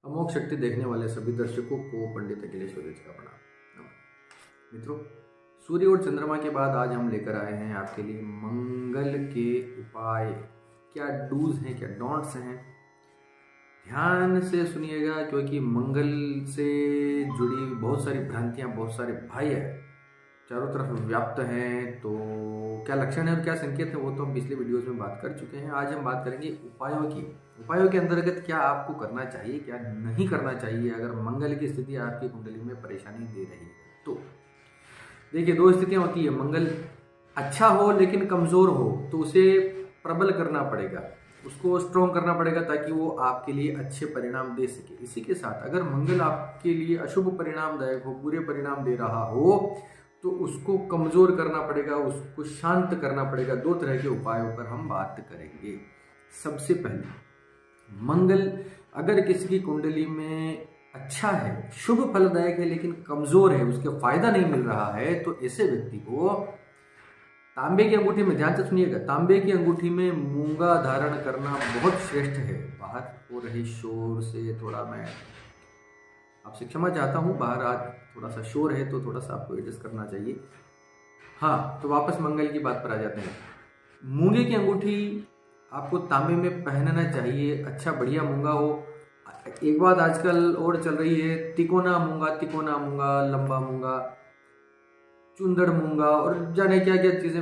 अमोघ शक्ति देखने वाले सभी दर्शकों को पंडित अखिलेश सूर्य का प्रणाम। मित्रों, सूर्य और चंद्रमा के बाद आज हम लेकर आए हैं आपके लिए मंगल के उपाय। क्या डूज हैं, क्या डोंट्स हैं, ध्यान से सुनिएगा, क्योंकि मंगल से जुड़ी बहुत सारी भ्रांतियां, बहुत सारे भय चारों तरफ व्याप्त हैं। तो क्या लक्षण है और क्या संकेत है वो तो हम पिछले वीडियोस में बात कर चुके हैं। आज हम बात करेंगे उपायों की। उपायों के अंतर्गत क्या आपको करना चाहिए, क्या नहीं करना चाहिए अगर मंगल की स्थिति आपकी कुंडली में परेशानी दे रही है। तो देखिए, दो स्थितियां होती है। मंगल अच्छा हो लेकिन कमजोर हो तो उसे प्रबल करना पड़ेगा, उसको स्ट्रॉन्ग करना पड़ेगा ताकि वो आपके लिए अच्छे परिणाम दे सके। इसी के साथ अगर मंगल आपके लिए अशुभ परिणामदायक हो, बुरे परिणाम दे रहा हो, तो उसको कमजोर करना पड़ेगा, उसको शांत करना पड़ेगा। दो तरह के उपायों पर हम बात करेंगे। सबसे पहले, मंगल अगर किसी की कुंडली में अच्छा है, शुभ फलदायक है, लेकिन कमजोर है, उसके फायदा नहीं मिल रहा है, तो ऐसे व्यक्ति को तांबे की अंगूठी में, ध्यान से सुनिएगा, तांबे की अंगूठी में मूंगा धारण करना बहुत श्रेष्ठ है। बाहर हो रहे शोर से थोड़ा मैं आपसे क्षमा चाहता हूँ, बाहर आज थोड़ा सा शोर है तो थोड़ा सा आपको एडजस्ट करना चाहिए। हाँ, तो वापस मंगल की बात पर आ जाते हैं। मूंगे की अंगूठी आपको तांबे में पहनना चाहिए, अच्छा बढ़िया मूंगा हो। एक बात आजकल और चल रही है, तिकोना मूंगा, तिकोना मूंगा, लंबा मूंगा, चुंदड़ मूंगा और जाने क्या क्या चीजें।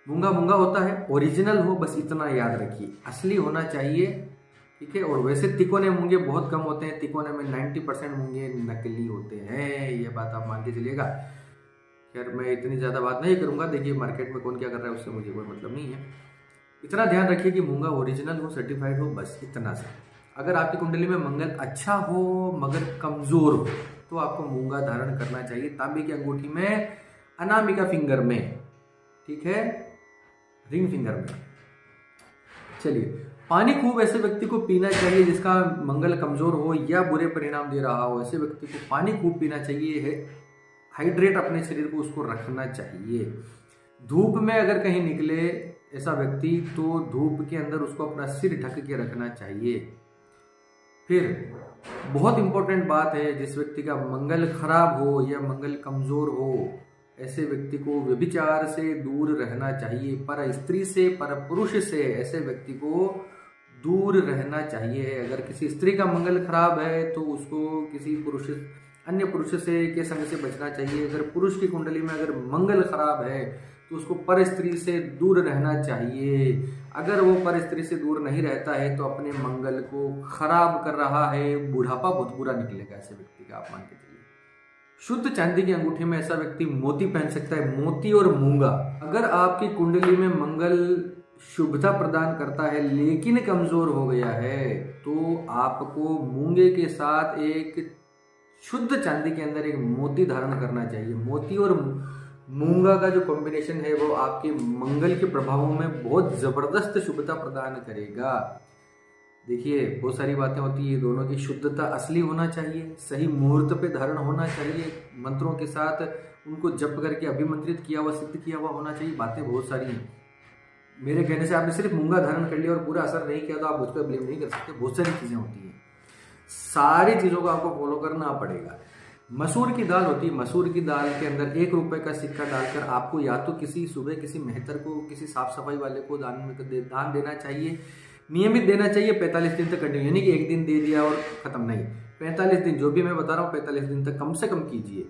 मूंगा मूंगा होता है, ओरिजिनल हो, बस इतना याद रखिए, असली होना चाहिए, ठीक है। और वैसे तिकोने मूंगे बहुत कम होते हैं, तिकोने में 90% मूंगे नकली होते हैं, ये बात आप मान के चलिएगा। खैर, मैं इतनी ज़्यादा बात नहीं करूंगा, देखिए मार्केट में कौन क्या कर रहा है उससे मुझे कोई मतलब नहीं है। इतना ध्यान रखिए कि मूंगा ओरिजिनल हो, सर्टिफाइड हो, बस इतना सा। अगर आपकी कुंडली में मंगल अच्छा हो मगर कमजोर हो तो आपको मूंगा धारण करना चाहिए, तांबे की अंगूठी में, अनामिका फिंगर में, ठीक है, रिंग फिंगर में। चलिए, पानी खूब ऐसे व्यक्ति को पीना चाहिए जिसका मंगल कमजोर हो या बुरे परिणाम दे रहा हो। ऐसे व्यक्ति को पानी खूब पीना चाहिए है, हाइड्रेट अपने शरीर को उसको रखना चाहिए। धूप में अगर कहीं निकले ऐसा व्यक्ति तो धूप के अंदर उसको अपना सिर ढक के रखना चाहिए। फिर बहुत इंपॉर्टेंट बात है, जिस व्यक्ति का मंगल खराब हो या मंगल कमजोर हो, ऐसे व्यक्ति को व्यभिचार से दूर रहना चाहिए, पर स्त्री से, पर पुरुष से ऐसे व्यक्ति को दूर रहना चाहिए। अगर किसी स्त्री का मंगल खराब है तो उसको किसी पुरुष, अन्य पुरुष से के संग से बचना चाहिए। अगर पुरुष की कुंडली में अगर मंगल खराब है तो उसको पर स्त्री से दूर रहना चाहिए। अगर वो पर स्त्री से दूर नहीं रहता है तो अपने मंगल को खराब कर रहा है, बुढ़ापा बहुत बुरा निकलेगा ऐसे व्यक्ति का, आप मान के चलिए। शुद्ध चांदी की अंगूठी में ऐसा व्यक्ति मोती पहन सकता है, मोती और मूंगा। अगर आपकी कुंडली में मंगल शुभता प्रदान करता है लेकिन कमजोर हो गया है तो आपको मूंगे के साथ एक शुद्ध चांदी के अंदर एक मोती धारण करना चाहिए। मोती और मूंगा का जो कॉम्बिनेशन है वो आपके मंगल के प्रभावों में बहुत जबरदस्त शुभता प्रदान करेगा। देखिए, बहुत सारी बातें होती है, दोनों की शुद्धता असली होना चाहिए, सही मुहूर्त पे धारण होना चाहिए, मंत्रों के साथ उनको जप करके अभिमंत्रित किया हुआ, सिद्ध किया हुआ होना चाहिए। बातें बहुत सारी हैं। मेरे कहने से आपने सिर्फ मूंगा धारण कर लिया और पूरा असर नहीं किया तो आप मुझ पर ब्लेम नहीं कर सकते। बहुत सारी चीजें होती हैं, सारी चीजों को आपको फॉलो करना पड़ेगा। मसूर की दाल होती है, मसूर की दाल के अंदर 1 रुपए का सिक्का डालकर आपको या तो किसी सुबह किसी मेहतर को, किसी साफ सफाई वाले को दान देना चाहिए। नियमित देना चाहिए, 45 दिन तक कंटिन्यू, यानी कि एक दिन दे दिया और खत्म नहीं, 45 दिन, जो भी मैं बता रहा हूँ 45 दिन तक कम से कम कीजिए।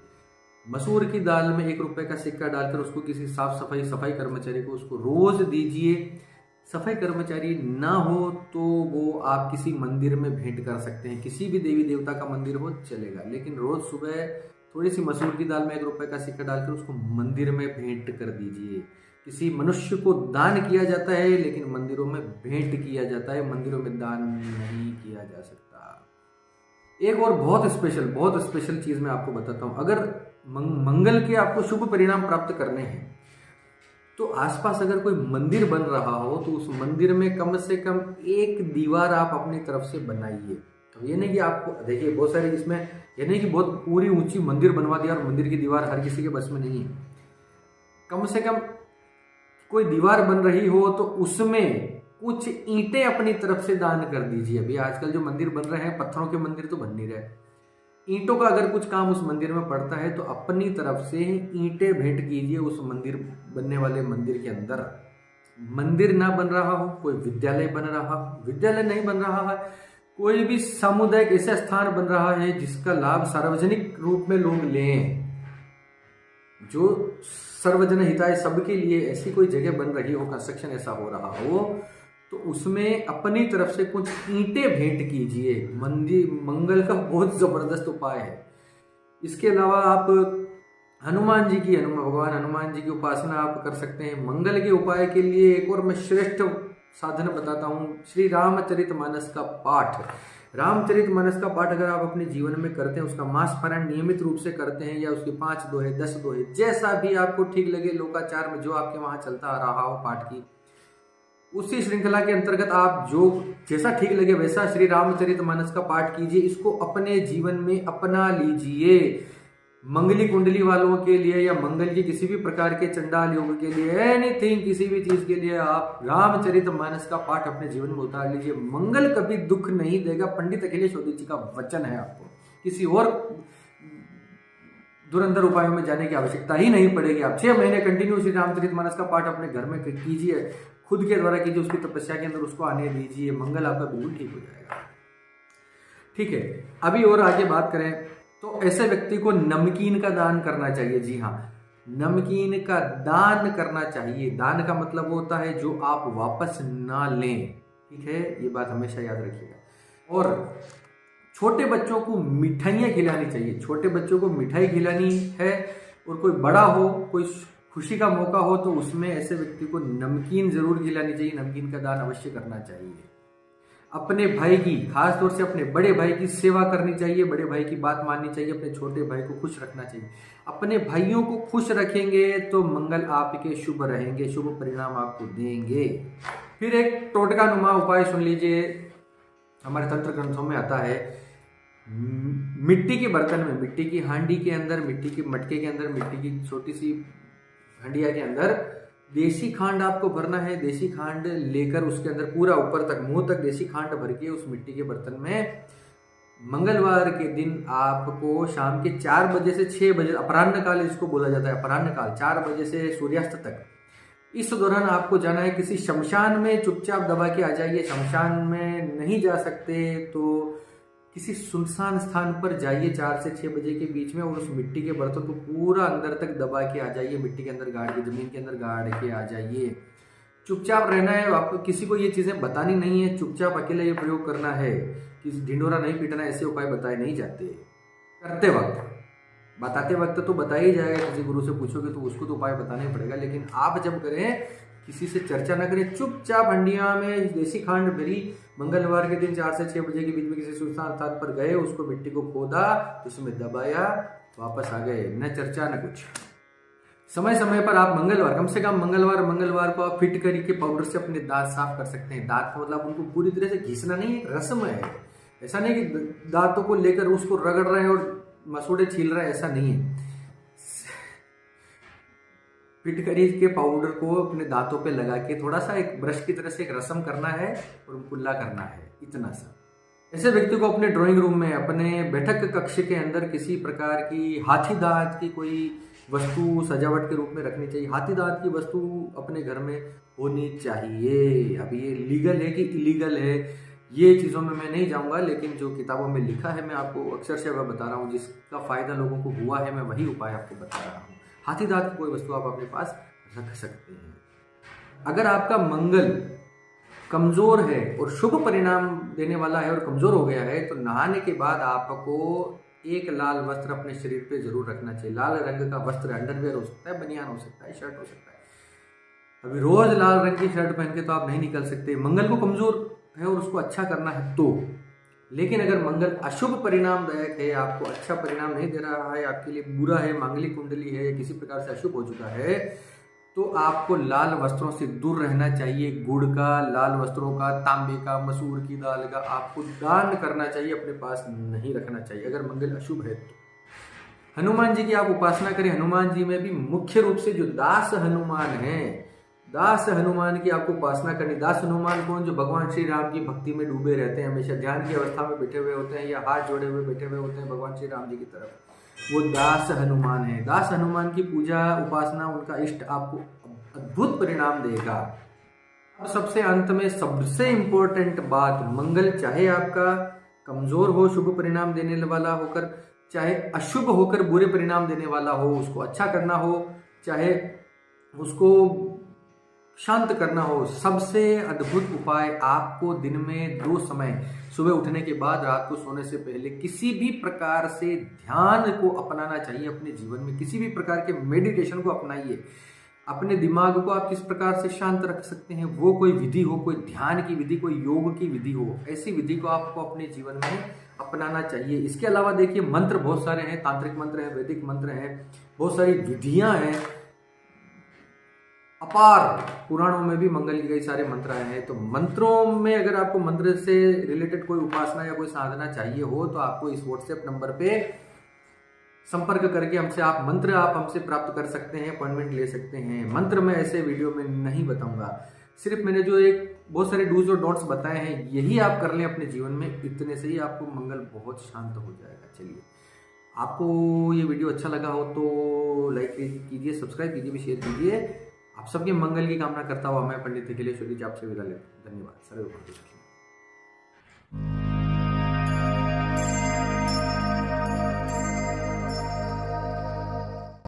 मसूर की दाल में 1 रुपए का सिक्का डालकर उसको किसी सफाई कर्मचारी को उसको रोज दीजिए। सफाई कर्मचारी ना हो तो वो आप किसी मंदिर में भेंट कर सकते हैं, किसी भी देवी देवता का मंदिर हो चलेगा, लेकिन रोज सुबह थोड़ी सी मसूर की दाल में 1 रुपए का सिक्का डालकर उसको मंदिर में भेंट कर दीजिए। किसी मनुष्य को दान किया जाता है लेकिन मंदिरों में भेंट किया जाता है, मंदिरों में दान नहीं किया जा सकता। एक और बहुत स्पेशल चीज मैं आपको बताता हूं। अगर मंगल के आपको शुभ परिणाम प्राप्त करने हैं तो आसपास अगर कोई मंदिर बन रहा हो तो उस मंदिर में कम से कम एक दीवार आप अपनी तरफ से बनाइए। तो ये नहीं कि आपको, देखिए बहुत सारे इसमें, ये नहीं कि बहुत पूरी ऊंची मंदिर बनवा दिया और मंदिर की दीवार हर किसी के बस में नहीं है। कम से कम कोई दीवार बन रही हो तो उसमें कुछ ईंटें अपनी तरफ से दान कर दीजिए। अभी आजकल जो मंदिर बन रहे हैं, पत्थरों के मंदिर तो बन नहीं रहे, ईंटों का अगर कुछ काम उस मंदिर में पड़ता है तो अपनी तरफ से ईंटें भेंट कीजिए उस मंदिर बनने वाले मंदिर के अंदर। मंदिर ना बन रहा हो, कोई विद्यालय बन रहा हो, विद्यालय नहीं बन रहा है, कोई भी सामुदायिक ऐसा स्थान बन रहा है जिसका लाभ सार्वजनिक रूप में लोग लें, जो सर्वजन हिताय सबके लिए ऐसी कोई जगह बन रही हो, कंस्ट्रक्शन ऐसा हो रहा हो, तो उसमें अपनी तरफ से कुछ ईंटें भेंट कीजिए। मंदिर मंगल का बहुत जबरदस्त उपाय है। इसके अलावा आप हनुमान जी की भगवान हनुमान जी की उपासना आप कर सकते हैं। मंगल के उपाय के लिए एक और मैं श्रेष्ठ साधन बताता हूँ, श्री रामचरितमानस का पाठ। रामचरितमानस का पाठ अगर आप अपने जीवन में करते हैं, उसका मास पारायण नियमित रूप से करते हैं, या उसके 5 दोहे 10 दोहे जैसा भी आपको ठीक लगे, लोकाचार में जो आपके वहां चलता आ रहा हो पाठ की, उसी श्रृंखला के अंतर्गत आप जो जैसा ठीक लगे वैसा श्री रामचरितमानस का पाठ कीजिए। इसको अपने जीवन में अपना लीजिए। मंगली कुंडली वालों के लिए या मंगल की किसी भी प्रकार के चंडाल योग के लिए, एनीथिंग, किसी भी चीज के लिए आप रामचरितमानस का पाठ अपने जीवन में उतार लीजिए। मंगल कभी दुख नहीं देगा। पंडित अखिलेश जोशी जी का वचन है। आपको किसी और धुरंधर उपायों में जाने की आवश्यकता ही नहीं पड़ेगी। आप 6 महीने कंटिन्यू श्री रामचरितमानस का पाठ अपने घर में कीजिए, खुद के द्वारा कीजिए, उसकी तपस्या के अंदर उसको आने दीजिए, मंगल आपका बिल्कुल ठीक हो जाएगा। ठीक है, अभी और आगे बात करें तो ऐसे व्यक्ति को नमकीन का दान करना चाहिए। जी हाँ, नमकीन का दान करना चाहिए। दान का मतलब होता है जो आप वापस ना लें। ठीक है, ये बात हमेशा याद रखिएगा। और छोटे बच्चों को मिठाइयाँ खिलानी चाहिए। छोटे बच्चों को मिठाई खिलानी है, और कोई बड़ा हो, कोई खुशी का मौका हो, तो उसमें ऐसे व्यक्ति को नमकीन जरूर खिलानी चाहिए। नमकीन का दान अवश्य करना चाहिए। अपने भाई की, खास तौर से अपने बड़े भाई की सेवा करनी चाहिए। बड़े भाई की बात माननी चाहिए। अपने छोटे भाई को खुश रखना चाहिए। अपने भाइयों को खुश रखेंगे तो मंगल आपके शुभ रहेंगे, शुभ परिणाम आपको देंगे। फिर एक टोटका नुमा उपाय सुन लीजिए। हमारे तंत्र ग्रंथों में आता है, मिट्टी के बर्तन में, मिट्टी की हांडी के अंदर, मिट्टी के मटके के अंदर, मिट्टी की छोटी सी हंडिया के अंदर देसी खांड आपको भरना है। देसी खांड लेकर उसके अंदर पूरा ऊपर तक, मुंह तक देसी खांड भर के उस मिट्टी के बर्तन में मंगलवार के दिन आपको शाम के 4 बजे से 6 बजे, अपराह्न काल इसको बोला जाता है, अपराह्न काल 4 बजे से सूर्यास्त तक, इस दौरान आपको जाना है किसी शमशान में। चुपचाप दबा के आ जाइए। शमशान में नहीं जा सकते तो किसी सुनसान स्थान पर जाइए 4 से 6 बजे के बीच में, और उस मिट्टी के बर्तन को पूरा अंदर तक दबा के आ जाइए। मिट्टी के अंदर गाड़ के, जमीन के अंदर गाड़ के आ जाइए। चुपचाप रहना है। आपको किसी को ये चीजें बतानी नहीं है। चुपचाप अकेले ये प्रयोग करना है। किसी ढिंडोरा नहीं पीटना, ऐसे उपाय बताए नहीं जाते। करते वक्त, बताते वक्त तो बताया ही जाएगा। किसी गुरु से पूछोगे तो उसको तो उपाय बताना ही पड़ेगा, लेकिन आप जब करें किसी से चर्चा न करें। चुपचाप हंडिया में देसी खांड भरी, मंगलवार के दिन 4 से 6 बजे के बीच में किसी सुनसान स्थान पर गए, उसको मिट्टी को खोदा, उसमें दबाया, वापस आ गए। न चर्चा न कुछ। समय समय पर आप मंगलवार, कम से कम मंगलवार को आप फिट करके पाउडर से अपने दांत साफ कर सकते हैं। दांत को मतलब उनको पूरी तरह से घिसना नहीं, एक रस्म है। ऐसा नहीं कि दांतों को लेकर उसको रगड़ रहे हैं और मसूड़े छील रहे हैं, ऐसा नहीं है। फिटकरी के पाउडर को अपने दांतों पे लगा के थोड़ा सा एक ब्रश की तरह से एक रस्म करना है और कुल्ला करना है, इतना सा। ऐसे व्यक्ति को अपने ड्राइंग रूम में, अपने बैठक कक्ष के अंदर किसी प्रकार की हाथी दांत की कोई वस्तु सजावट के रूप में रखनी चाहिए। हाथी दांत की वस्तु अपने घर में होनी चाहिए। अब ये लीगल है कि इलीगल है, ये चीज़ों में मैं नहीं जाऊंगा, लेकिन जो किताबों में लिखा है मैं आपको अक्सर से वह बता रहा हूँ। जिसका फायदा लोगों को हुआ है, मैं वही उपाय आपको बता रहा हूँ। हाथी दांत की कोई वस्तु आप अपने पास रख सकते हैं। अगर आपका मंगल कमजोर है और शुभ परिणाम देने वाला है और कमजोर हो गया है, तो नहाने के बाद आपको एक लाल वस्त्र अपने शरीर पे जरूर रखना चाहिए। लाल रंग का वस्त्र, अंडरवेयर हो सकता है, बनियान हो सकता है, शर्ट हो सकता है। अभी रोज लाल रंग की शर्ट पहन के तो आप नहीं निकल सकते। मंगल को कमजोर है और उसको अच्छा करना है तो। लेकिन अगर मंगल अशुभ परिणामदायक है, आपको अच्छा परिणाम नहीं दे रहा है, आपके लिए बुरा है, मांगलिक कुंडली है या किसी प्रकार से अशुभ हो चुका है, तो आपको लाल वस्त्रों से दूर रहना चाहिए। गुड़ का, लाल वस्त्रों का, तांबे का, मसूर की दाल का आपको दान करना चाहिए, अपने पास नहीं रखना चाहिए अगर मंगल अशुभ है तो। हनुमान जी की आप उपासना करें। हनुमान जी में भी मुख्य रूप से जो दास हनुमान हैं, दास हनुमान की आपको उपासना करनी। दास हनुमान कौन? जो भगवान श्री राम की भक्ति में डूबे रहते हैं, हमेशा ध्यान की अवस्था में बैठे हुए होते हैं या हाथ जोड़े हुए बैठे हुए होते हैं भगवान श्री राम जी की तरफ, वो दास हनुमान है। दास हनुमान की पूजा उपासना, उनका इष्ट आपको अद्भुत परिणाम देगा। और सबसे अंत में सबसे इंपॉर्टेंट बात, मंगल चाहे आपका कमजोर हो, शुभ परिणाम देने वाला होकर, चाहे अशुभ होकर बुरे परिणाम देने वाला हो, उसको अच्छा करना हो, चाहे उसको शांत करना हो, सबसे अद्भुत उपाय आपको दिन में 2 समय, सुबह उठने के बाद, रात को सोने से पहले, किसी भी प्रकार से ध्यान को अपनाना चाहिए अपने जीवन में। किसी भी प्रकार के मेडिटेशन को अपनाइए। अपने दिमाग को आप किस प्रकार से शांत रख सकते हैं, वो कोई विधि हो, कोई ध्यान की विधि, कोई योग की विधि हो, ऐसी विधि को आपको अपने जीवन में अपनाना चाहिए। इसके अलावा देखिए, मंत्र बहुत सारे हैं, तांत्रिक मंत्र हैं, वैदिक मंत्र हैं, बहुत सारी विधियां हैं, अपार पुराणों में भी मंगल के कई सारे मंत्र आए हैं। तो मंत्रों में अगर आपको मंत्र से रिलेटेड कोई उपासना या कोई साधना चाहिए हो तो आपको इस व्हाट्सएप नंबर पे संपर्क करके आप हमसे प्राप्त कर सकते हैं, अपॉइंटमेंट ले सकते हैं। मंत्र में ऐसे वीडियो में नहीं बताऊंगा, सिर्फ मैंने जो बहुत सारे डूज और डॉट्स बताए हैं, यही आप कर लें अपने जीवन में, इतने से ही आपको मंगल बहुत शांत हो जाएगा। चलिए, आपको ये वीडियो अच्छा लगा हो तो लाइक कीजिए, सब्सक्राइब कीजिए, भी शेयर कीजिए। आप सबके मंगल की कामना करता हुआ मैं पंडित अखिलेश सूर्य जी आपसे विदा लेता हूँ। धन्यवाद। सर्वे भवन्तु सुखिनः।